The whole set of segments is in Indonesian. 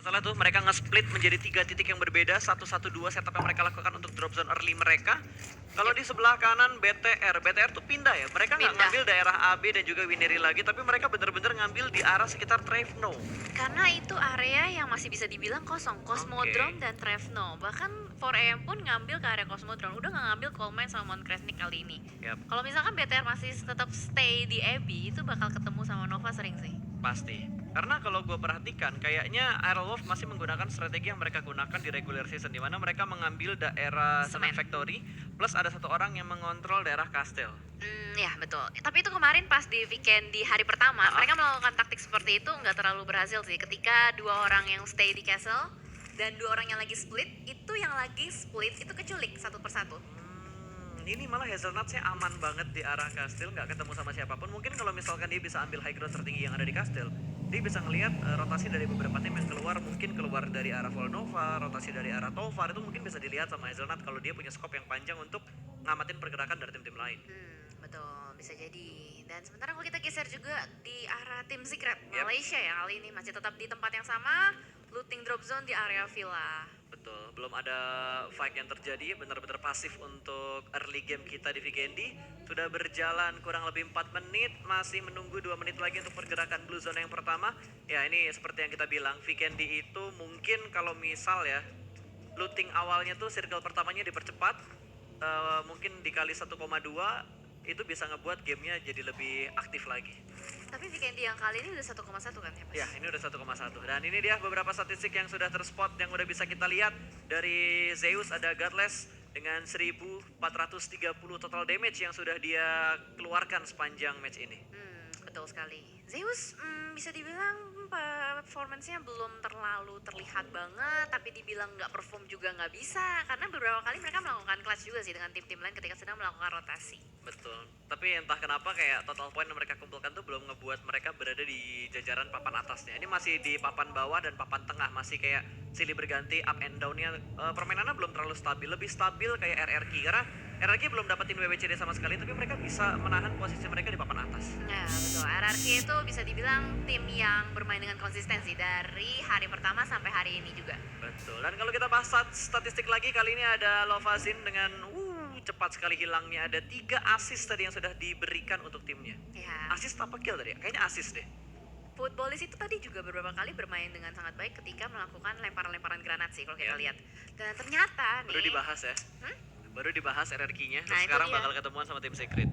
Masalah tuh mereka nge-split menjadi 3 titik yang berbeda, 112 setup yang mereka lakukan untuk drop zone early mereka. Kalau di sebelah kanan BTR tuh pindah ya, mereka nggak Pindah. ngambil daerah AB dan juga Wineri lagi, tapi mereka bener-bener ngambil di arah sekitar Trevno. Karena itu area yang masih bisa dibilang kosong, Cosmodrome Oke. dan Trevno. Bahkan 4AM pun ngambil ke area Cosmodrome, udah nggak ngambil Coal Mine sama Mount Kresnik kali ini. Yap, Kalau misalkan BTR masih tetap stay di Abbey, itu bakal ketemu sama Nova sering sih. pasti. Karena kalau gue perhatikan, kayaknya Aerolov masih menggunakan strategi yang mereka gunakan di regular season, di mana mereka mengambil daerah Cement Semen. Factory, plus ada satu orang yang mengontrol daerah Castle. Ya betul. Tapi itu kemarin pas di weekend di hari pertama, Ah, mereka melakukan taktik seperti itu nggak terlalu berhasil sih. Ketika 2 orang yang stay di castle dan 2 orang yang lagi split, itu yang lagi split itu keculik satu persatu. Ini malah Hazelnutsnya aman banget di arah Kastil, nggak ketemu sama siapapun. Mungkin kalau misalkan dia bisa ambil high ground tertinggi yang ada di Kastil, dia bisa ngelihat rotasi dari beberapa tim yang keluar, mungkin keluar dari arah Volnova, rotasi dari arah Tovar, itu mungkin bisa dilihat sama Hazelnut kalau dia punya scope yang panjang untuk ngamatin pergerakan dari tim-tim lain. Betul, bisa jadi. Dan sementara kalau kita geser juga di arah tim Secret Yap. Malaysia ya kali ini masih tetap di tempat yang sama, looting drop zone di area villa. Betul, belum ada fight yang terjadi, benar-benar pasif untuk early game kita di Vikendi. Sudah berjalan kurang lebih 4 menit, masih menunggu 2 menit lagi untuk pergerakan Blue Zone yang pertama. Ya ini seperti yang kita bilang, Vikendi itu mungkin kalau misal ya, looting awalnya tuh circle pertamanya dipercepat, mungkin dikali 1,2, itu bisa ngebuat gamenya jadi lebih aktif lagi. Tapi weekend yang kali ini udah 1,1 kan ya Mas? Ya, ini udah 1,1. Dan ini dia beberapa statistik yang sudah terspot yang udah bisa kita lihat. Dari Zeus ada Godless dengan 1430 total damage yang sudah dia keluarkan sepanjang match ini. Betul sekali. Zeus bisa dibilang performance-nya belum terlalu terlihat banget, tapi dibilang nggak perform juga nggak bisa, karena beberapa kali mereka melakukan clutch juga sih dengan tim-tim lain ketika sedang melakukan rotasi. Betul. Tapi entah kenapa kayak total point yang mereka kumpulkan tuh belum ngebuat mereka berada di jajaran papan atasnya. Ini masih di papan bawah dan papan tengah, masih kayak silih berganti up and down-nya. Permainannya belum terlalu stabil, lebih stabil kayak RRQ karena RRQ belum dapetin WWCD sama sekali, tapi mereka bisa menahan posisi mereka di papan atas. Ya betul, RRQ itu bisa dibilang tim yang bermain dengan konsistensi dari hari pertama sampai hari ini juga. Betul. Dan kalau kita bahas statistik lagi, kali ini ada Lovazin dengan cepat sekali hilangnya. Ada 3 assist tadi yang sudah diberikan untuk timnya. Ya. Assist apa kill tadi ya? Kayaknya assist deh. Footballis itu tadi juga beberapa kali bermain dengan sangat baik ketika melakukan lemparan-lemparan granat sih kalau kita Ya. lihat. Dan ternyata Baru nih, dibahas ya. Baru dibahas RRQ-nya. Nah, itu Sekarang dia. bakal ketemuan sama tim Secret.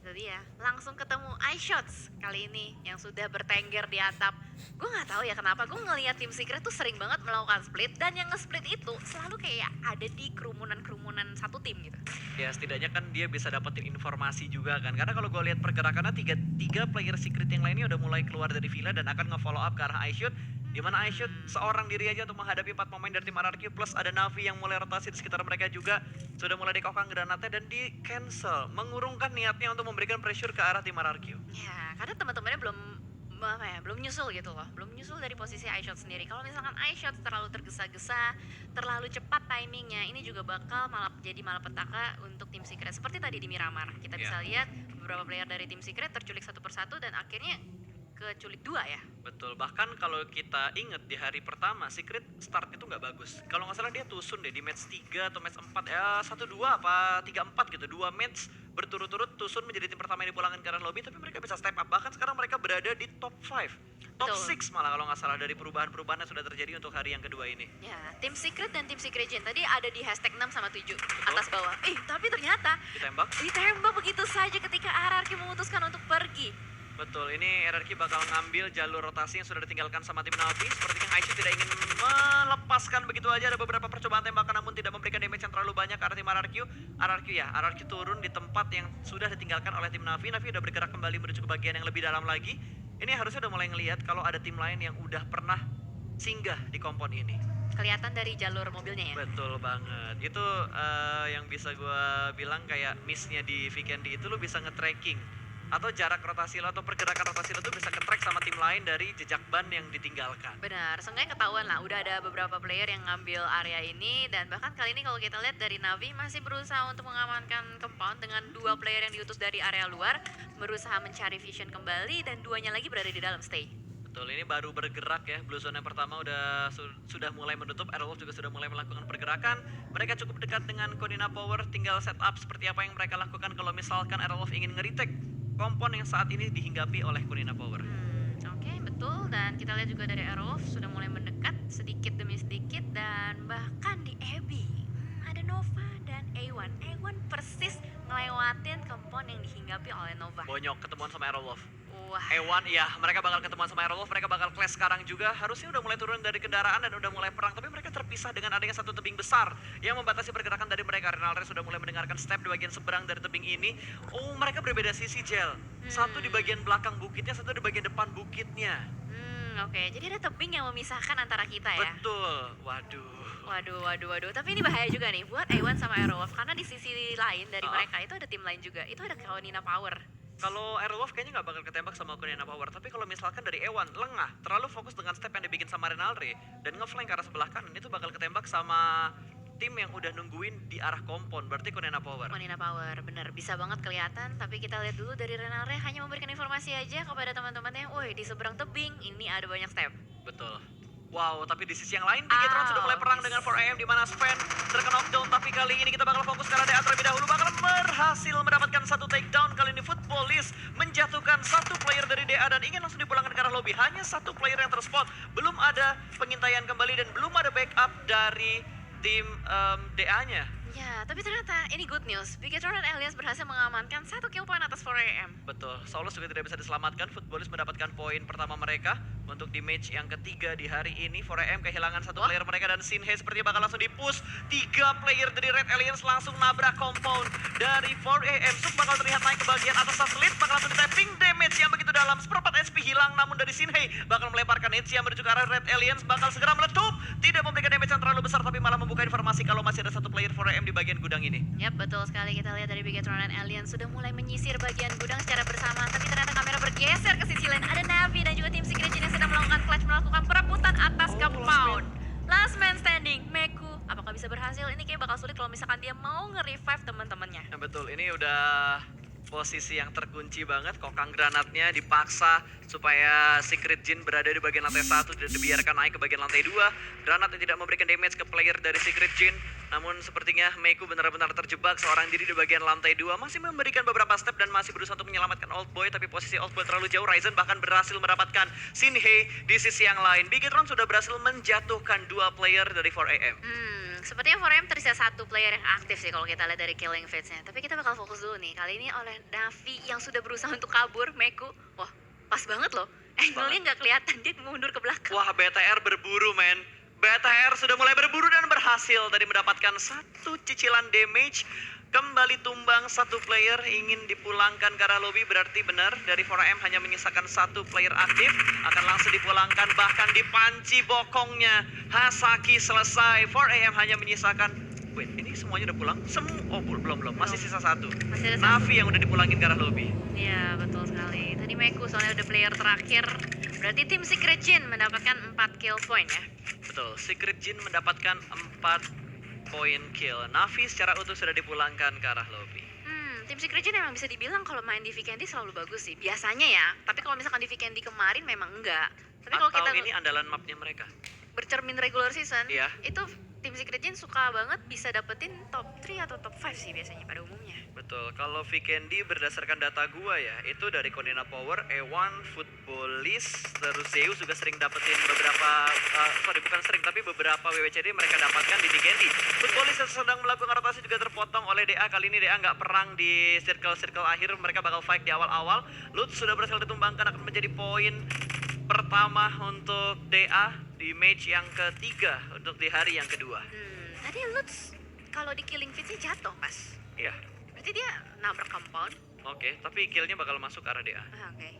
itu dia, langsung ketemu iShots kali ini yang sudah bertengger di atap. Gue nggak tahu ya kenapa gue ngelihat tim Secret tuh sering banget melakukan split, dan yang nge-split itu selalu kayak ada di kerumunan-kerumunan satu tim gitu. Ya setidaknya kan dia bisa dapetin informasi juga kan. Karena kalau gue lihat pergerakannya tiga player Secret yang lainnya udah mulai keluar dari villa dan akan nge-follow up ke arah iShoot. Dimana iShoot seorang diri aja untuk menghadapi 4 pemain dari tim RRQ, plus ada Navi yang mulai rotasi di sekitar mereka juga. Sudah mulai dikokang granatnya dan di cancel, mengurungkan niatnya untuk memberikan pressure ke arah tim RRQ. Ya, karena teman-temannya belum nyusul gitu loh, belum nyusul dari posisi iShot sendiri. Kalau misalkan iShot terlalu tergesa-gesa, terlalu cepat timingnya, ini juga bakal jadi malapetaka untuk tim Secret. Seperti tadi di Miramar, kita bisa lihat beberapa player dari tim Secret terculik satu persatu dan akhirnya keculik 2 ya. Betul, bahkan kalau kita inget di hari pertama Secret start itu nggak bagus. Kalau nggak salah dia tusun deh di match 3 atau match 4 ya, 1-2 apa 3-4 gitu. 2 match berturut-turut tusun menjadi tim pertama yang dipulangkan ke arah lobby, tapi mereka bisa step up. Bahkan sekarang mereka berada di top 5, top Betul. 6 malah kalau nggak salah dari perubahan-perubahan yang sudah terjadi untuk hari yang kedua ini. Ya, tim Secret dan tim Secret Gen tadi ada di hashtag 6 sama 7 atas bawah. Tapi ternyata ditembak begitu saja ketika RRQ memutuskan untuk pergi. Betul, ini RRQ bakal ngambil jalur rotasi yang sudah ditinggalkan sama tim Navi. Sepertinya Aisyah tidak ingin melepaskan begitu aja. Ada beberapa percobaan tembakan namun tidak memberikan damage yang terlalu banyak ke arah tim RRQ. RRQ turun di tempat yang sudah ditinggalkan oleh tim Navi. Navi udah bergerak kembali menuju ke bagian yang lebih dalam lagi. Ini harusnya udah mulai ngelihat kalau ada tim lain yang udah pernah singgah di kompon ini. Kelihatan dari jalur mobilnya ya. Betul banget. Itu yang bisa gue bilang kayak miss-nya di Vikendi itu, lu bisa nge-tracking atau jarak rotasi lo atau pergerakan rotasi lo tuh bisa ke-track sama tim lain dari jejak ban yang ditinggalkan. Benar, seenggaknya ketahuan lah, udah ada beberapa player yang ngambil area ini, dan bahkan kali ini kalau kita lihat dari Navi masih berusaha untuk mengamankan compound dengan 2 player yang diutus dari area luar, berusaha mencari vision kembali dan 2-nya lagi berada di dalam stay. Betul, ini baru bergerak ya. Blue Zone yang pertama sudah mulai menutup, Aerolov juga sudah mulai melakukan pergerakan. Mereka cukup dekat dengan Konina Power, tinggal setup seperti apa yang mereka lakukan kalau misalkan Aerolov ingin nge-retake kompon yang saat ini dihinggapi oleh Konina Power. Oke, betul. Dan kita lihat juga dari Aerolov sudah mulai mendekat sedikit demi sedikit dan bahkan di Abby ada Nova dan A1. A1 persis ngelewatin kompon yang dihinggapi oleh Nova. Bonyok ketemuan sama Aerolov. Wah. Ewan, ya mereka bakal ketemuan sama Aerolov, mereka bakal clash sekarang juga. Harusnya udah mulai turun dari kendaraan dan udah mulai perang, tapi mereka terpisah dengan adanya satu tebing besar yang membatasi pergerakan dari mereka. Renalre sudah mulai mendengarkan step di bagian seberang dari tebing ini. Oh, mereka berbeda sisi, Jel. Satu di bagian belakang bukitnya, satu di bagian depan bukitnya. Oke, jadi ada tebing yang memisahkan antara kita ya. Betul, waduh. Waduh. Tapi ini bahaya juga nih buat A1 sama Aerolov karena di sisi lain dari mereka itu ada tim lain juga. Itu ada Konina Power. Kalau Aerolov kayaknya nggak bakal ketembak sama Konina Power, tapi kalau misalkan dari Ewan lengah, terlalu fokus dengan step yang dibikin sama Renalre dan ngeflank ke arah sebelah kanan, itu bakal ketembak sama tim yang udah nungguin di arah kompon, berarti Konina Power. Konina Power, bener bisa banget kelihatan. Tapi kita lihat dulu dari Renalre hanya memberikan informasi aja kepada teman-temannya. Woi, di seberang tebing ini ada banyak step. Betul. Wow, tapi di sisi yang lain, Bigetron sudah mulai perang dengan 4AM di mana Sven terkena knockdown, tapi kali ini kita bakal fokus karena DA terlebih dahulu bakal berhasil mendapatkan satu takedown. Kali ini Footballis menjatuhkan satu player dari DA dan ingin langsung dipulangkan ke arah lobby. Hanya satu player yang terspot, belum ada pengintaian kembali dan belum ada backup dari tim DA-nya. Ya, tapi ternyata ini good news. Bigetron dan Alias berhasil mengamankan satu kill point atas 4AM. Betul, Saulus juga tidak bisa diselamatkan. Footballis mendapatkan poin pertama mereka untuk di match yang ketiga di hari ini. 4AM kehilangan satu player mereka dan Sinhe sepertinya bakal langsung di-push. 3 player dari Red Aliens langsung nabrak compound dari 4AM. Suk bakal terlihat naik ke bagian atas satelit, bakal langsung di-tapping damage yang begitu dalam. Seperempat HP hilang, namun dari Sinhe bakal melemparkan hits yang menuju ke arah Red Aliens, bakal segera meletup. Tidak memberikan damage yang terlalu besar, tapi malah membuka informasi kalau masih ada satu player 4AM di bagian gudang ini. Yap, betul sekali. Kita lihat dari Bigetron dan Alien sudah mulai menyisir bagian gudang secara bersamaan. Tapi ternyata kamera bergeser ke sisi lain. Ada Navi dan juga tim Secret Genius yang sedang melakukan clutch, melakukan perebutan atas compound. Last man standing, Meku. Apakah bisa berhasil? Ini kayak bakal sulit kalau misalkan dia mau nge-revive teman-temannya. Nah, betul, ini udah posisi yang terkunci banget. Kokang granatnya dipaksa supaya Secret Jin berada di bagian lantai 1 dan dibiarkan naik ke bagian lantai 2. Granat yang tidak memberikan damage ke player dari Secret Jin. Namun sepertinya Meku benar-benar terjebak seorang diri di bagian lantai 2. Masih memberikan beberapa step dan masih berusaha untuk menyelamatkan Old Boy, tapi posisi Old Boy terlalu jauh. Ryzen bahkan berhasil mendapatkan Sinhe di sisi yang lain. Bigetron sudah berhasil menjatuhkan 2 player dari 4AM. Sepertinya 4AM tersisa satu player yang aktif sih kalau kita lihat dari Killing Fates-nya. Tapi kita bakal fokus dulu nih. Kali ini oleh Navi yang sudah berusaha untuk kabur, Meku. Wah, pas banget loh. Angle-nya nggak kelihatan, dia mundur ke belakang. Wah, BTR berburu, men. BTR sudah mulai berburu dan berhasil tadi mendapatkan satu cicilan damage. Kembali tumbang satu player, ingin dipulangkan ke arah lobby. Berarti benar dari 4AM hanya menyisakan satu player aktif. Akan langsung dipulangkan, bahkan dipanci bokongnya. Hasaki selesai. 4AM hanya menyisakan, wait, ini semuanya udah pulang? Oh, belum. Masih sisa satu. Masih ada Navi yang udah dipulangin ke arah lobby. Iya, betul sekali. Tadi Meku soalnya udah player terakhir. Berarti tim Secret Jin mendapatkan 4 kill point ya. Betul, Secret Jin mendapatkan 4 poin kill. Navi secara utuh sudah dipulangkan ke arah lobby. Tim Secret Jin memang bisa dibilang kalau main di Vikendi selalu bagus sih. Biasanya ya. Tapi kalau misalkan di Vikendi kemarin memang enggak. Tapi kalau Atau kita ini andalan mapnya mereka. bercermin regular season, Iya. itu tim Secret Jin suka banget bisa dapetin top 3 atau top 5 sih biasanya pada umumnya. Betul, kalau Vikendi berdasarkan data gua ya, itu dari Konina Power, E1, Footballis, terus Zeus juga sering dapetin beberapa, bukan sering, tapi beberapa WWCD mereka dapatkan di Vikendi. Footballis yang sedang melakukan rotasi juga terpotong oleh DA. Kali ini DA nggak perang di circle-circle akhir, mereka bakal fight di awal-awal. Lutz sudah berhasil ditumbangkan, akan menjadi poin pertama untuk DA di match yang ketiga untuk di hari yang kedua. Tadi Lutz kalau di Killing Feed-nya jatuh pas. Iya. Berarti dia nabrak compound. Oke, tapi killnya bakal masuk ke arah DA. Oke.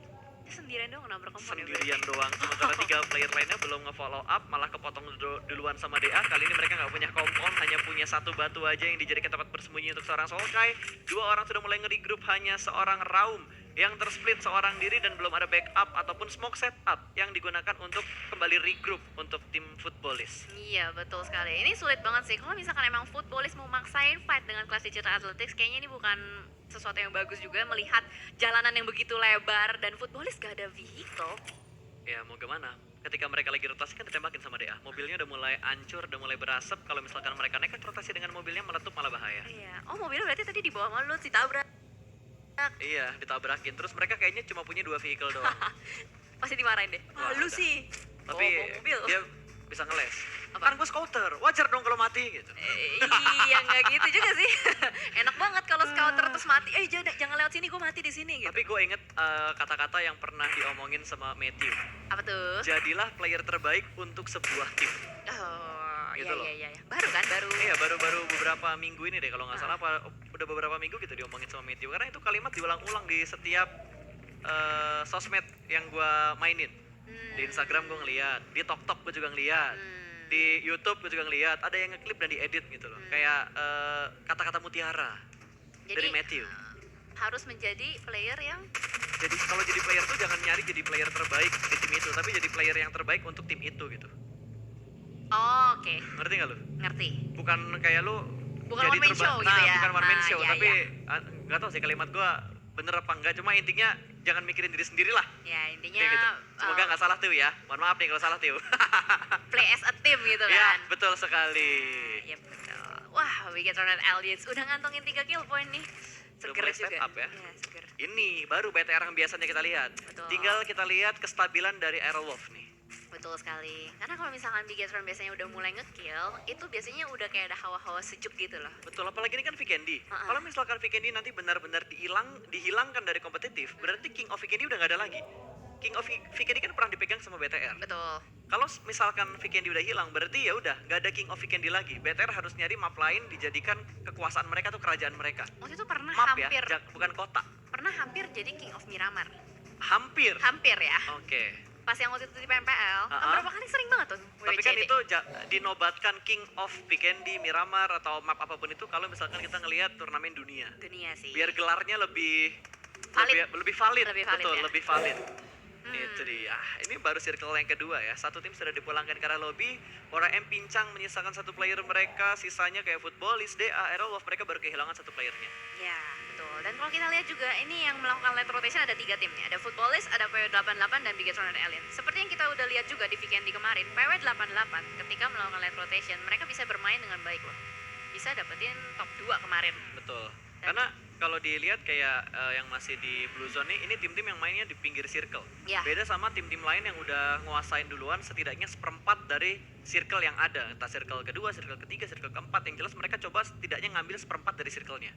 Dia sendirian dong nabrak compound ya. Sendirian doang, sementara 3 player lainnya belum nge-follow up, malah kepotong duluan sama DA. Kali ini mereka nggak punya compound, hanya punya satu batu aja yang dijadikan tempat bersembunyi untuk seorang Solkai. 2 orang sudah mulai nge-regroup, hanya seorang Raum yang tersplit seorang diri dan belum ada backup ataupun smoke setup yang digunakan untuk kembali regroup untuk tim Footballis. Iya, betul sekali. Ini sulit banget sih. Kalau misalkan emang Footballis mau maksain fight dengan kelas digital athletics, kayaknya ini bukan sesuatu yang bagus juga melihat jalanan yang begitu lebar dan Footballis gak ada vehicle. Ya mau gimana? Ketika mereka lagi rotasi kan ditembakin sama DA. Mobilnya udah mulai hancur, udah mulai berasap. Kalau misalkan mereka nekat rotasi dengan mobilnya meletup malah bahaya. Iya. Oh, mobilnya berarti tadi di bawah sama lu ditabrak. Iya, ditabrakin. Terus mereka kayaknya cuma punya 2 vehicle doang. Pasti dimarahin deh. Wah, Lu udah. sih. Tapi Bawa mobil. dia bisa ngeles. Apa? Kan gue scouter, wajar dong kalau mati gitu. Iya, nggak gitu juga sih. Enak banget kalau scouter terus mati. Jangan lewat sini, gue mati di sini gitu. Tapi gue inget kata-kata yang pernah diomongin sama Matthew. Apa tuh? Jadilah player terbaik untuk sebuah tim. Oh, Gitu loh. iya. Baru kan, baru. Iya, baru beberapa minggu ini deh kalau nggak salah, apa udah beberapa minggu gitu diomongin sama Matthew. Karena itu kalimat diulang-ulang di setiap sosmed yang gue mainin. Di Instagram gue ngeliat, di TokTok gue juga ngeliat, di YouTube gue juga ngeliat. Ada yang ngeklip dan diedit gitu loh. Kayak kata-kata mutiara dari Matthew. Harus menjadi player yang Jadi kalau jadi player tuh jangan nyari jadi player terbaik di tim itu, tapi jadi player yang terbaik untuk tim itu gitu. oke, Ngerti nggak lu? ngerti. Bukan kayak lu Bukan jadi one man show gitu ya. bukan one man Nah, show, iya, tapi iya. nggak tahu sih kalimat gua bener apa enggak. Cuma intinya jangan mikirin diri sendiri lah. Ya, intinya Kayak gitu. Semoga nggak salah tuh ya. Mohon maaf nih kalau salah tuh. play as a team gitu Ya, kan. betul sekali. Iya, betul. Wah, Bigetron dan Aliens udah ngantongin 3 kill point nih. Udah Seger mulai step juga. up ya. Iya, seger. Ini baru BTR yang biasanya kita lihat. Betul. Tinggal kita lihat kestabilan dari Aerowolf nih. Betul sekali. Karena kalau misalkan Bigetron biasanya udah mulai nge-kill, itu biasanya udah kayak ada hawa-hawa sejuk gitu loh. Betul, apalagi ini kan Vikendi. Uh-uh. Kalau misalkan Vikendi nanti benar-benar dihilangkan dari kompetitif, berarti King of Vikendi udah nggak ada lagi. King of Vikendi kan pernah dipegang sama BTR. Betul. Kalau misalkan Vikendi udah hilang, berarti ya udah nggak ada King of Vikendi lagi. BTR harus nyari map lain dijadikan kekuasaan mereka tuh kerajaan mereka. Waktu itu pernah Map hampir ya, bukan kota. pernah hampir jadi King of Miramar. Hampir. Hampir ya. Oke. Pas yang waktu itu di PMPL, kan Uh-uh. berapa kali sering banget tuh Tapi kan WWCD. itu dinobatkan King of Vikendi, Miramar atau map apapun itu kalau misalkan kita ngelihat turnamen dunia. Dunia sih. Biar gelarnya lebih Valid. lebih valid. Lebih valid, Betul, ya. lebih valid. Itu dia. Ini baru circle yang kedua ya. Satu tim sudah dipulangkan ke arah lobby. Orang M pincang menyisakan satu player mereka. Sisanya kayak Footballis, DA, Aerowolf, mereka baru kehilangan satu playernya. Ya, betul. Dan kalau kita lihat juga ini yang melakukan late rotation ada 3 tim nih. Ada Footballis, ada PW88 dan Bigetron dan Alien. Seperti yang kita udah lihat juga di Vikendi kemarin, PW88 ketika melakukan late rotation, mereka bisa bermain dengan baik loh. Bisa dapetin top 2 kemarin. Betul. Karena kalau dilihat kayak yang masih di Blue Zone nih, ini tim-tim yang mainnya di pinggir circle. Ya. Beda sama tim-tim lain yang udah nguasain duluan setidaknya seperempat dari circle yang ada. Entah circle kedua, circle ketiga, circle keempat. Yang jelas mereka coba setidaknya ngambil seperempat dari circle-nya.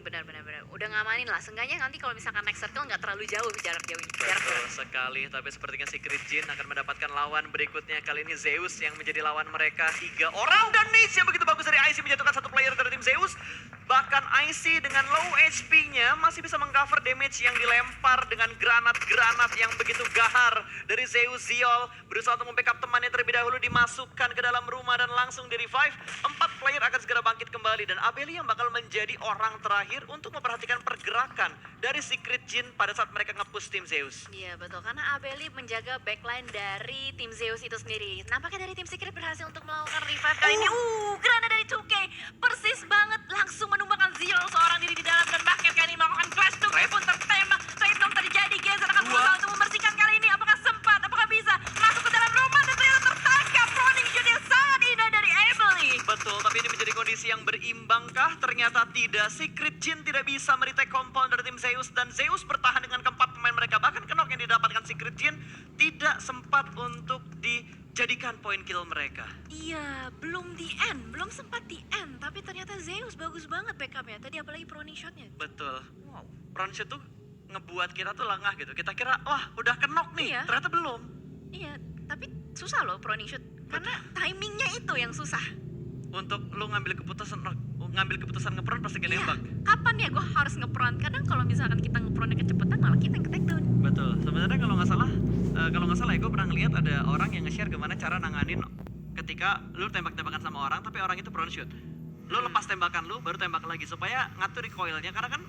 Benar. Udah ngamanin lah. Seenggaknya nanti kalau misalkan next circle nggak terlalu jauh jarak Betul sekali, tapi sepertinya Secret Jin akan mendapatkan lawan berikutnya. Kali ini Zeus yang menjadi lawan mereka 3 orang. Dan Niche yang begitu bagus dari IC menjatuhkan satu player dari tim Zeus. Bahkan IC dengan low HP-nya masih bisa mengcover damage yang dilempar dengan granat-granat yang begitu gahar dari Zeus. Ziol berusaha untuk membackup temannya terlebih dahulu, dimasukkan ke dalam rumah dan langsung di-revive. 4 player akan segera bangkit kembali dan Abeli yang bakal menjadi orang terakhir untuk memperhatikan pergerakan dari Secret Jin pada saat mereka nge-push tim Zeus. Iya betul, karena Abeli menjaga backline dari tim Zeus itu sendiri. Nampaknya dari tim Secret berhasil untuk melakukan revive kali ini. Granat dari 2K, persis banget langsung menumbangkan Zio seorang diri di dalam dan bahkan kali ini melakukan clash 2K pun tertembak. Trade dong terjadi, geser akan berusaha untuk membersihkan kali ini. Apakah sempat, apakah bisa masuk ke dalam rumah dan ternyata tertangkap. Running shoot yang sangat indah dari Abeli. Betul, tapi ini menjadi kondisi yang berimbangkah? Ternyata tidak. Secret Jin tidak bisa meretake compound dari tim Zeus dan Zeus bertahan dengan keempat pemain mereka. Bahkan knock yang didapatkan Secret Jin tidak sempat untuk dijadikan poin kill mereka. Iya, belum di end, belum sempat di end. Tapi ternyata Zeus bagus banget backupnya. Tadi apalagi proning shotnya. Betul. Wow. Front shoot tuh ngebuat kita tuh lengah gitu. Kita kira, wah udah knock nih. Iya. Ternyata belum. Iya, tapi susah loh proning shoot. Karena timingnya itu yang susah. Untuk lu ngambil keputusan nge-front pas lagi Iya, nembak. kapan ya gue harus nge-front? Kadang kalau misalkan kita nge-frontnya kecepatan malah kita yang ke-takedown. Betul. Sebenarnya kalau nggak salah ya gue pernah ngeliat ada orang yang nge-share gimana cara nanganin ketika lu tembak-tembakan sama orang tapi orang itu front shoot. Lu lepas tembakan lu baru tembak lagi supaya ngatur recoilnya, karena kan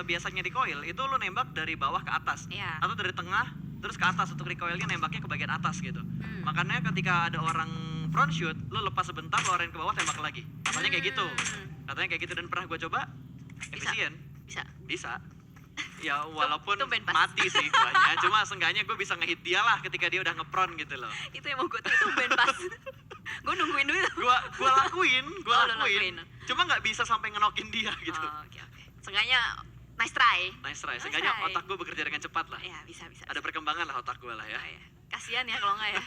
biasanya recoil itu lu nembak dari bawah ke atas Iya. atau dari tengah terus ke atas untuk recoilnya nembaknya ke bagian atas gitu. Makanya ketika ada orang front shoot, lu lepas sebentar, lu arahin ke bawah, tembak lagi. Katanya kayak gitu. Katanya kayak gitu dan pernah gue coba, efisien. Bisa. Bisa. Ya walaupun tumben pas. mati sih guanya, cuma seenggaknya gue bisa ngehit dia lah ketika dia udah ngepron gitu loh. Itu yang mau gue tuh tumben pas. Gue nungguin dulu. Gua lakuin, Oh, lo lakuin. cuma nggak bisa sampai ngenokin dia gitu. Oh, oke oke. Seenggaknya nice try. Nice try, Nice seenggaknya try. otak gue bekerja dengan cepat lah. Ya bisa bisa. Ada perkembangan lah otak gue lah ya. Oh, ya. Kasian ya kalau nggak ya.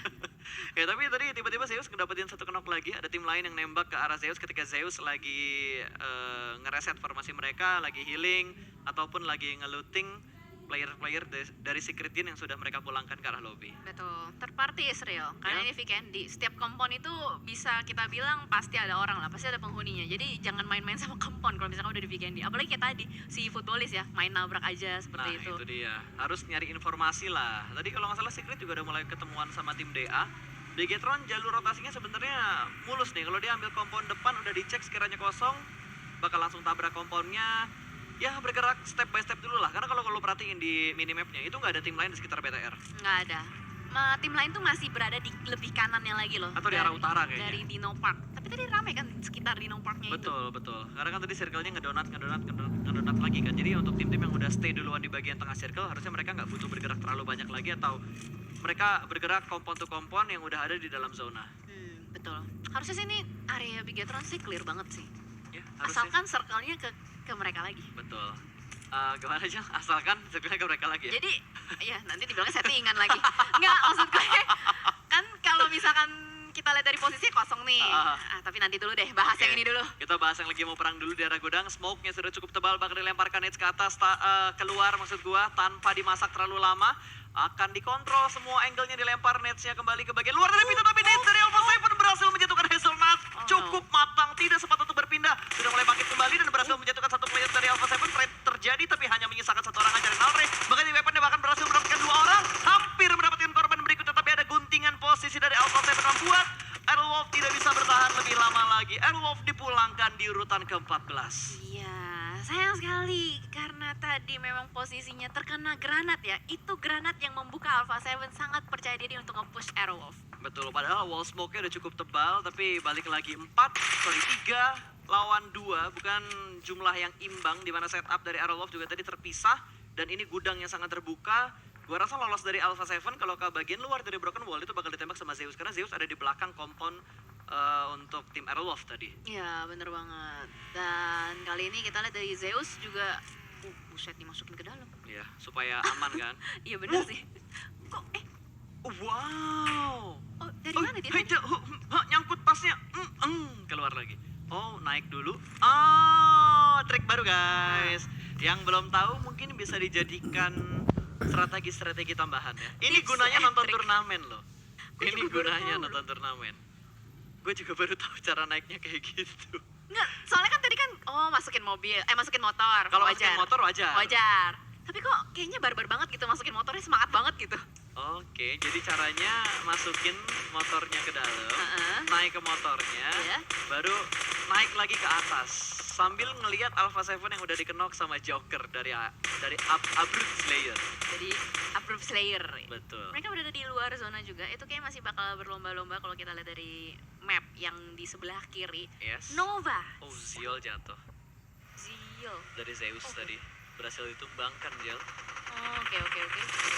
Ya tapi tadi tiba-tiba Zeus ngedapetin satu knock lagi. Ada tim lain yang nembak ke arah Zeus ketika Zeus lagi ngereset formasi mereka, lagi healing ataupun lagi ngelooting player-player dari Secret Gen yang sudah mereka pulangkan ke arah lobby. Betul. Third party is real. Karena Ya. ini Vikendi. Setiap kompon itu bisa kita bilang pasti ada orang lah, pasti ada penghuninya. Jadi jangan main-main sama kompon kalau misalkan udah di Vikendi. Apalagi kayak tadi si footballis ya, main nabrak aja Nah seperti itu. itu dia, harus nyari informasi lah. Tadi kalau nggak salah Secret juga udah mulai ketemuan sama tim DA. Bigetron jalur rotasinya sebenarnya mulus nih. Kalau dia ambil kompon depan udah dicek sekiranya kosong, bakal langsung tabrak komponnya. Ya bergerak step by step dulu lah. Karena kalau lo perhatiin di minimapnya itu nggak ada tim lain di sekitar BTR. Nggak ada. Tim lain tuh masih berada di lebih kanannya lagi loh. Atau di arah utara kayaknya. Dari Dino Park. Tapi tadi rame kan sekitar Dino Parknya itu. Betul. Karena kan tadi circle-nya ngedonat lagi kan. Jadi untuk tim-tim yang udah stay duluan di bagian tengah circle, harusnya mereka nggak butuh bergerak terlalu banyak lagi atau mereka bergerak kompon to kompon yang udah ada di dalam zona. Betul. Harusnya sih ini area Bigetron sih clear banget sih. Ya, harusnya. Asalkan circle-nya ke mereka lagi. Betul. Gimana aja? Asalkan circle-nya ke mereka lagi ya. Jadi ya nanti dibilangnya settingan lagi. Enggak, maksud gue kan kalau misalkan kita lihat dari posisi kosong nih. Tapi nanti dulu deh, bahas Oke. yang ini dulu. Kita bahas yang lagi mau perang dulu di arah gudang. Smoke-nya sudah cukup tebal, bakal dilemparkan Nets ke atas, keluar maksud gua, tanpa dimasak terlalu lama. Akan dikontrol, semua angle-nya dilempar, Nets-nya kembali ke bagian luar dari pintu, tapi Nets dari Alpha Seven berhasil menjatuhkan Hazelnut. Cukup matang, tidak sempat untuk berpindah. Sudah mulai bangkit kembali dan berhasil menjatuhkan satu player dari Alpha Seven. Trade terjadi, tapi hanya menyisakan satu orang aja, Nalre. Bahkan di weapon dia bahkan berhasil mendapatkan dua orang. Hampir mendapatkan korban berikutnya, tapi ada guntingan posisi dari Alpha Seven membuat Airwolf tidak bisa bertahan lebih lama lagi. Airwolf dipulangkan di urutan ke-14. Iya, sayang sekali karena tadi memang posisinya terkena granat ya. Itu granat yang membuka Alpha Seven sangat percaya diri untuk nge-push Airwolf. Betul, padahal wall smoke-nya udah cukup tebal, tapi balik lagi 3 lawan 2, bukan jumlah yang imbang, di mana setup dari Aerolove juga tadi terpisah, dan ini gudang yang sangat terbuka. Gua rasa lolos dari Alpha 7 kalau ke bagian luar dari Broken Wall itu bakal ditembak sama Zeus, karena Zeus ada di belakang kompon untuk tim Aerolove tadi. Iya, bener banget. Dan kali ini kita lihat dari Zeus juga, buset dimasukin ke dalam. Iya, supaya aman kan. Iya bener sih. Kok, Wow. oh dari mana dia? Hei, nyangkut pasnya. Keluar lagi. Oh, naik dulu. Trik baru guys. Yang belum tahu mungkin bisa dijadikan strategi-strategi tambahan ya. Ini Tips gunanya and nonton trick. turnamen loh. Gua Ini juga baru gunanya tahu. nonton turnamen. Gue juga baru tahu cara naiknya kayak gitu. Enggak, soalnya kan tadi kan, masukin mobil, masukin motor. Kalau wajar. masukin motor wajar. Wajar. Tapi kok kayaknya barbar banget gitu masukin motornya, semangat banget gitu. Oke, jadi caranya masukin motornya ke dalam, naik ke motornya, Iya. baru naik lagi ke atas sambil ngelihat Alpha 7 yang udah dikenok sama Joker dari Abrupt Slayer. Jadi approve Slayer. Betul. Mereka berada di luar zona juga. Itu kayak masih bakal berlomba-lomba kalau kita lihat dari map yang di sebelah kiri. Yes. Nova. Oh, Ziol jatuh Zio. dari Zeus tadi. Berhasil ditumbangkan, Jel. Oke.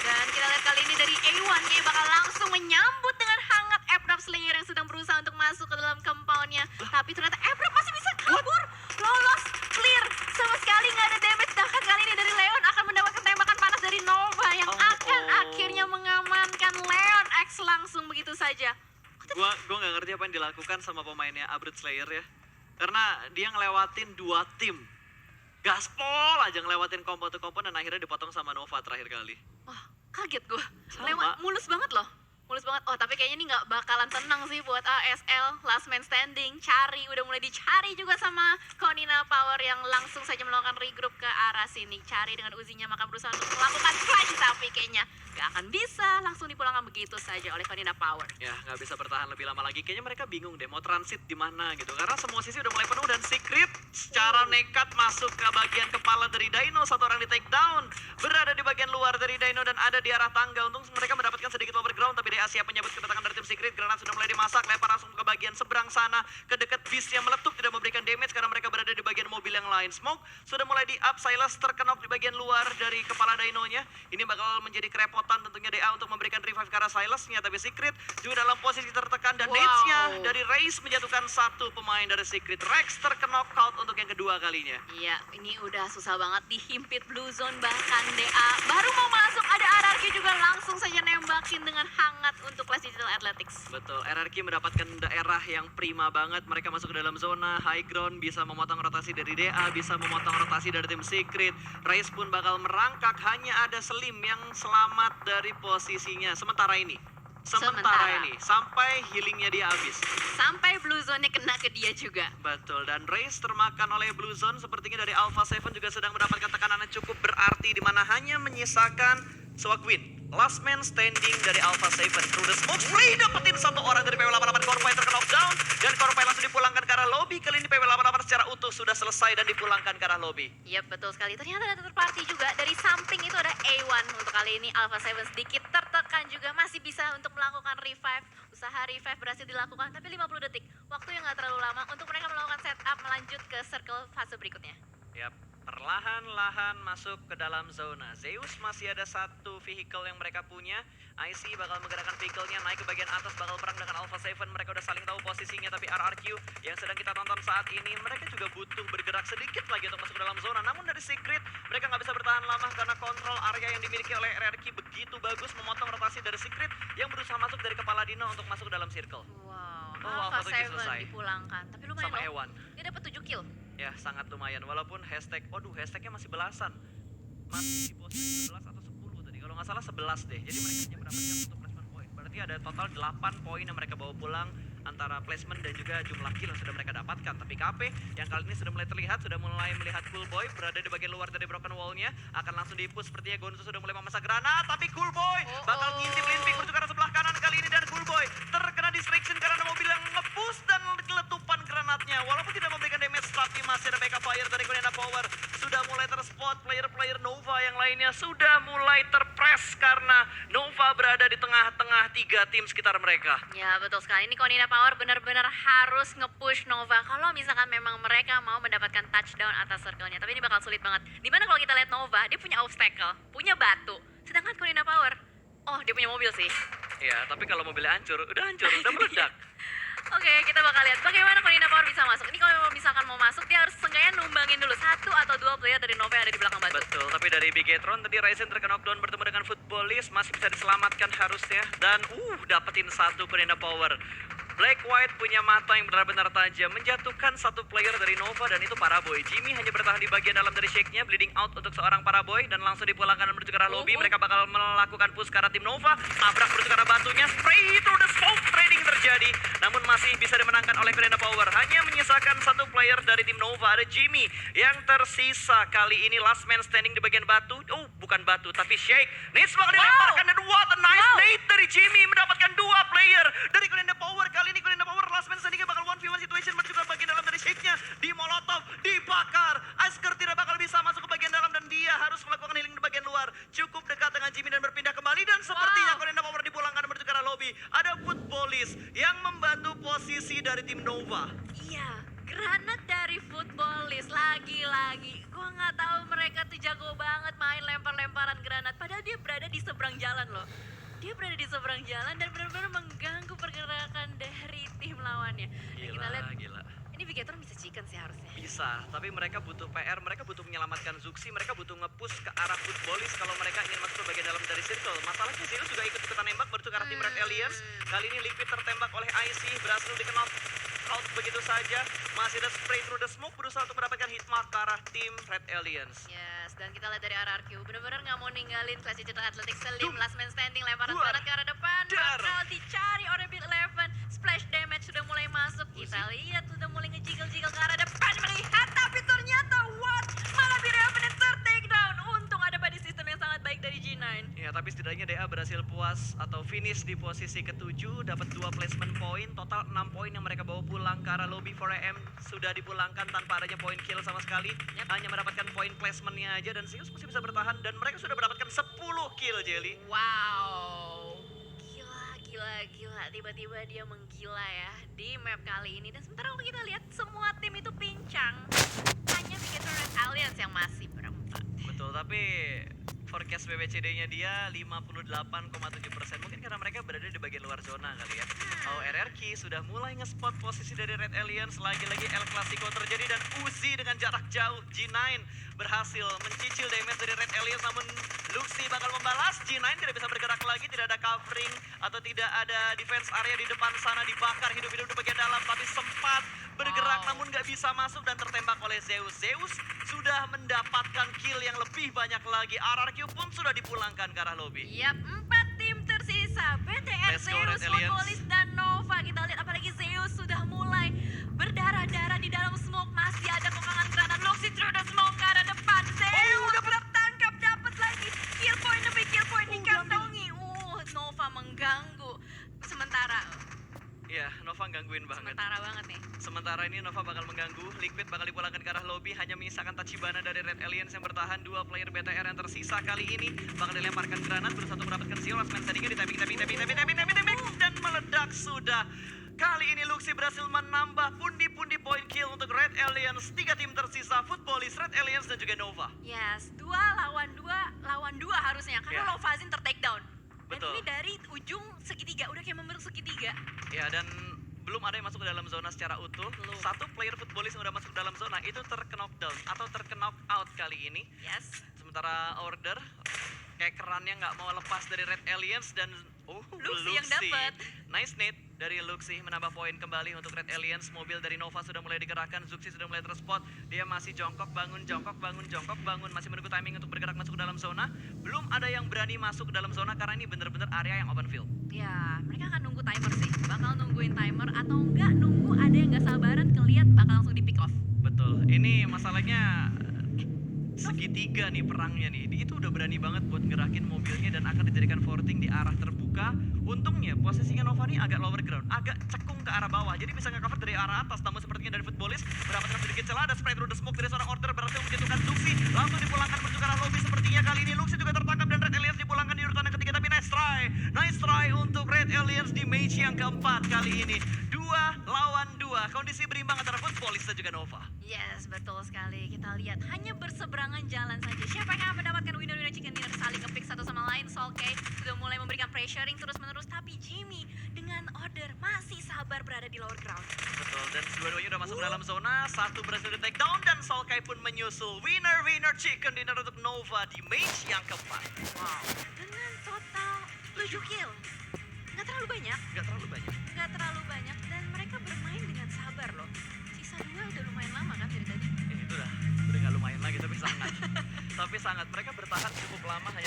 Dan kita lihat kali ini dari A1 kayak bakal langsung menyambut dengan hangat Abrupt Slayer yang sedang berusaha untuk masuk ke dalam compound-nya. Tapi ternyata Abrupt masih bisa kabur. Lolos, clear. Sama sekali nggak ada damage. Bahkan kali ini dari Leon akan mendapatkan tembakan panas dari Nova yang akan akhirnya mengamankan Leon X langsung begitu saja. Gua nggak ngerti apa yang dilakukan sama pemainnya Abrupt Slayer ya. Karena dia ngelewatin 2 tim. Gaspol aja ngelewatin kompon to kompon dan akhirnya dipotong sama Nova terakhir kali. Wah, kaget gue. Sama. Mulus banget loh. Mulus banget. Oh, tapi kayaknya ini nggak bakalan tenang sih buat ASL. Last man standing. Cari. Udah mulai dicari juga sama Konina Power yang langsung saja melakukan regroup ke arah sini. Cari dengan Uzinya maka berusaha untuk melakukan flash. Tapi kayaknya Gak akan bisa langsung dipulangkan begitu saja oleh Vanilla Power. Ya, nggak bisa bertahan lebih lama lagi. Kayaknya mereka bingung deh mau transit di mana gitu. Karena semua sisi udah mulai penuh dan Secret secara nekat masuk ke bagian kepala dari Dino. Satu orang di take down. Berada di bagian luar dari Dino dan ada di arah tangga. Untung mereka mendapatkan sedikit overground. Tapi DA siap menyambut kedatangan dari tim Secret. Granat sudah mulai dimasak. Lempar langsung ke bagian seberang sana. Ke dekat bis yang meletup tidak memberikan damage karena mereka berada di bagian mobil yang lain. Smoke sudah mulai di up. Silas terkenok di bagian luar dari kepala Dino-nya. Ini bakal menjadi kerepotan tentunya DA untuk memberikan revive ke arah Silasnya. Tapi Secret juga dalam posisi tertekan dan nades-nya dari Raze menjatuhkan satu pemain dari Secret. Rex terkena knockout untuk yang kedua kalinya. Iya, ini udah susah banget dihimpit Blue Zone, bahkan DA baru mau masuk ada RRQ juga langsung saja nembakin dengan hangat untuk Clash Digital Athletics. Betul, RRQ mendapatkan daerah yang prima banget. Mereka masuk ke dalam zona high ground, bisa memotong rotasi dari DA, bisa memotong rotasi dari tim Secret. Raze pun bakal merangkak, hanya ada Slim yang selamat dari posisinya sementara ini. Sampai healingnya dia habis. Sampai Blue Zone-nya kena ke dia juga. Betul, dan Raze termakan oleh Blue Zone. Sepertinya dari Alpha 7 juga sedang mendapatkan tekanan yang cukup berarti, di mana hanya menyisakan Swagwin, last man standing dari Alpha 7. Through the smoke spray dapetin satu orang dari PW88. Corpay terkena knockdown dan Corpay langsung dipulangkan ke arah lobby. Kali ini PW88 secara utuh sudah selesai dan dipulangkan ke arah lobby. Yap, betul sekali. Ternyata ada third party juga. Dari samping itu ada A1. Untuk kali ini Alpha 7 sedikit tertekan juga, masih bisa untuk melakukan revive. Usaha revive berhasil dilakukan, tapi 50 detik. Waktu yang gak terlalu lama untuk mereka melakukan setup melanjut ke circle fase berikutnya. Yap, perlahan-lahan masuk ke dalam zona. Zeus masih ada satu vehicle yang mereka punya. IC bakal menggerakkan vehicle-nya naik ke bagian atas, bakal perang dengan Alpha 7. Mereka udah saling tahu posisinya, tapi RRQ yang sedang kita tonton saat ini, mereka juga butuh bergerak sedikit lagi untuk masuk ke dalam zona. Namun dari Secret, mereka nggak bisa bertahan lama karena kontrol area yang dimiliki oleh RRQ begitu bagus, memotong rotasi dari Secret yang berusaha masuk dari kepala Dino untuk masuk ke dalam circle. Wow, Alpha Alpha 7 7 selesai. dipulangkan. Tapi lumayan Sama loh. Ewan. Dia dapat 7 kill. Ya, sangat lumayan. Walaupun hashtag, hashtagnya masih belasan. Masih di posisi 11 atau 10 tadi. Kalau nggak salah 11 deh. Jadi mereka hanya mendapatkan untuk placement point. Berarti ada total 8 poin yang mereka bawa pulang antara placement dan juga jumlah kill yang sudah mereka dapatkan. Tapi KP yang kali ini sudah mulai terlihat, sudah mulai melihat Cool Boy berada di bagian luar dari broken wall-nya. Akan langsung di-push sepertinya Gonzo sudah mulai memasang granat. Tapi Cool Boy bakal ngintip Linpik menuju ke arah sebelah kanan kali ini. Dan Cool Boy terkena distraction karena mobil yang nge-push dan letupan granatnya. Walaupun tidak memberikan damage, tapi masih ada backup fire dari Konena Power. Sudah mulai terspot player-player Nova yang lainnya. Sudah mulai terpress karena Nova berada di tengah-tengah 3 tim sekitar mereka. Ya, betul sekali. Ini Konina Power benar-benar harus nge-push Nova kalau misalkan memang mereka mau mendapatkan touchdown atas circle-nya. Tapi ini bakal sulit banget. Dimana kalau kita lihat Nova, dia punya obstacle, punya batu. Sedangkan Konina Power, dia punya mobil sih. Ya, tapi kalau mobilnya hancur, udah meledak. Oke, kita bakal lihat bagaimana Konina Power bisa masuk. Ini kalau misalkan mau masuk, dia harus seenggaknya numbangin dulu 1 atau 2 player dari Nova yang ada di belakang batu. Betul, tapi dari Bigetron tadi Ryzen terkena knockdown bertemu dengan Footballist, masih bisa diselamatkan harusnya. Dan dapetin satu Konina Power. Black White punya mata yang benar-benar tajam, menjatuhkan satu player dari Nova dan itu Paraboy. Jimmy hanya bertahan di bagian dalam dari shake-nya, bleeding out untuk seorang Paraboy dan langsung dipulangkan menuju ke arah lobby. Mereka bakal melakukan push ke arah tim Nova, nabrak menuju ke arah batunya, spray through the smoke, trading terjadi. Namun masih bisa dimenangkan oleh Konena Power. Hanya menyisakan satu player dari tim Nova, ada Jimmy yang tersisa kali ini last man standing di bagian batu. Bukan batu, tapi shake. Nades bakal dilemparkan dan what a nice nade dari Jimmy, mendapatkan 2 player dari Konena Power. Kali ini Konena Power last man standingnya bakal 1v1 situation menuju ke bagian dalam dari shake-nya. Di molotov, dibakar. Asker tidak bakal bisa masuk ke bagian dalam dan dia harus melakukan healing di bagian luar. Cukup dekat dengan Jimmy dan berpindah kembali dan sepertinya Konena Power dipulangkan menuju ke arah lobby. Ada Footballist yang membantu posisi dari tim Nova. Iya, granat dari Footballist lagi-lagi. Gua nggak tahu mereka tuh jago banget main lempar-lemparan granat. Padahal dia berada di seberang jalan loh. Dia berada di seberang jalan dan benar-benar mengganggu pergerakan dari tim lawannya. Dan kita lihat, Gila. ini Bigetron bisa chicken sih harusnya. Bisa, tapi mereka butuh PR, mereka butuh menyelamatkan Zuxi, mereka butuh nge-push ke arah Footballist kalau mereka ingin masuk ke bagian dalam dari circle. Masalahnya Zeus juga ikut-ikutan nembak berarti ke arah tim Red Aliens. Kali ini Liquid tertembak oleh IC, berhasil di-knock out begitu saja. Masih ada spray through the smoke, berusaha untuk mendapatkan hitmark ke arah tim Red Aliens. Yes, dan kita lihat dari RRQ, benar-benar nggak mau ninggalin Clash Digital Athletics. Slim, last man standing, lemparan granat ke arah depan. Bakal dicari oleh Bit 11. Splash damage sudah mulai masuk. Kita lihat sudah mulai ngejiggle-jiggle ke arah depan. Melihat, tapi ternyata malah Bit 11 yang ter-take down. Untung ada body system yang sangat baik dari G9. Ya, tapi setidaknya DA finish di posisi ke-7, dapat 2 placement point, total 6 poin yang mereka bawa pulang ke arah lobby. 4AM sudah dipulangkan tanpa adanya poin kill sama sekali. Hanya mendapatkan poin placementnya aja dan Zeus masih bisa bertahan dan mereka sudah mendapatkan 10 kill, Jelly. Wow, gila. Tiba-tiba dia menggila ya di map kali ini. Dan sementara kalau kita lihat semua tim itu pincang, hanya Vigator Red Alliance yang masih berempat. Betul, tapi forecast BBCD-nya dia 58,7%. Mungkin karena mereka berada di bagian luar zona kali ya. Oh, RRQ sudah mulai nge-spot posisi dari Red Alliance. Lagi-lagi El Clasico terjadi dan Uzi dengan jarak jauh G9 berhasil mencicil damage dari Red Alliance, namun Luxi bakal membalas. G9 tidak bisa bergerak lagi, tidak ada covering atau tidak ada defense area di depan sana, dibakar hidup-hidup di bagian dalam, tapi sempat bergerak namun nggak bisa masuk dan tertembak oleh Zeus. Zeus sudah mendapatkan kill yang lebih banyak lagi. RRQ pun sudah dipulangkan ke arah lobby. Yap, 4 tim tersisa. BTR, Let's go, Zeus, Red Alliance. Footballist, dan Nova. Kita lihat apalagi Zeus sudah mulai berdarah-darah di dalam smoke. Masih ada kokangan granat. Luxi through the smoke ke arah depan. Zeus tertangkap, dapat lagi kill point demi kill point dikantongi. Nova mengganggu. Ya, Nova gangguin banget. Sementara banget nih. Sementara ini Nova bakal mengganggu, Liquid bakal dipulangkan ke arah lobby, hanya menyisakan Tachibana dari Red Alliance yang bertahan. 2 player BTR yang tersisa kali ini bakal dilemparkan granat, berusaha untuk mendapatkan Zero. Last man standing-nya ditembing dan meledak sudah. Kali ini Luxi berhasil menambah pundi-pundi poin kill untuk Red Alliance. 3 tim tersisa, Footballist, Red Alliance dan juga Nova. Yes, 2 lawan 2 harusnya karena Ya. Lovazin ter-takedown. Dan Betul. ini dari ujung segitiga, udah kayak membentuk segitiga. Ya, dan belum ada yang masuk ke dalam zona secara utuh. Belum. 1 player Footballist yang udah masuk ke dalam zona itu terknockdown atau terknock out kali ini. Yes. Sementara Order kayak kerannya nggak mau lepas dari Red Alliance dan Luxi yang dapat. Nice nade dari Luxi menambah poin kembali untuk Red Alliance. Mobil dari Nova sudah mulai digerakkan, Zuxi sudah mulai terspot. Dia masih jongkok bangun, masih menunggu timing untuk bergerak masuk ke dalam zona. Belum ada yang berani masuk ke dalam zona karena ini bener-bener area yang open field. Ya, mereka akan nunggu timer sih. Bakal nungguin timer atau enggak nunggu ada yang nggak sabaran ngeliat bakal langsung di pick off. Betul, ini masalahnya segitiga nih perangnya nih. Dia itu udah berani banget buat ngerakin mobilnya dan akan dijadikan forting di arah terbuka. Untungnya posisinya Nova nih agak lower ground, agak cekung ke arah bawah. Jadi bisa nge-cover dari arah atas. Namun sepertinya dari Footballist mendapatkan sedikit celah. Ada spray through the smoke dari seorang Order berhasil menjatuhkan Luxi. Langsung dipulangkan menuju ke arah lobby. Sepertinya kali ini Luxi juga tertangkap dan Red Alliance dipulangkan di urutan yang ketiga. Tapi nice try untuk Red Alliance di match yang keempat kali ini. 2 lawan 2. Kondisi berimbang antara Footballist dan juga Nova. Yes, betul sekali. Kita lihat hanya berseberangan jalan saja. Siapa yang akan mendapatkan winner-winner chicken dinner saling nge-pick satu sama lain. Solkay sudah mulai memberikan pressuring terus-menerus, tapi Jimmy dengan Order masih sabar berada di lower ground. Betul, dan dua-duanya udah masuk ke dalam zona. 1 berhasil di take down dan Solkay pun menyusul. Winner chicken dinner untuk Nova di match yang keempat. Wow. Dengan total 7 kill. Nggak terlalu banyak. Nggak terlalu banyak dan mereka bermain dengan sabar loh. Sisa 2 udah lumayan lama kan dari tadi. Ini udah nggak lumayan lagi tapi sangat. Tapi sangat mereka bertahan cukup lama hanya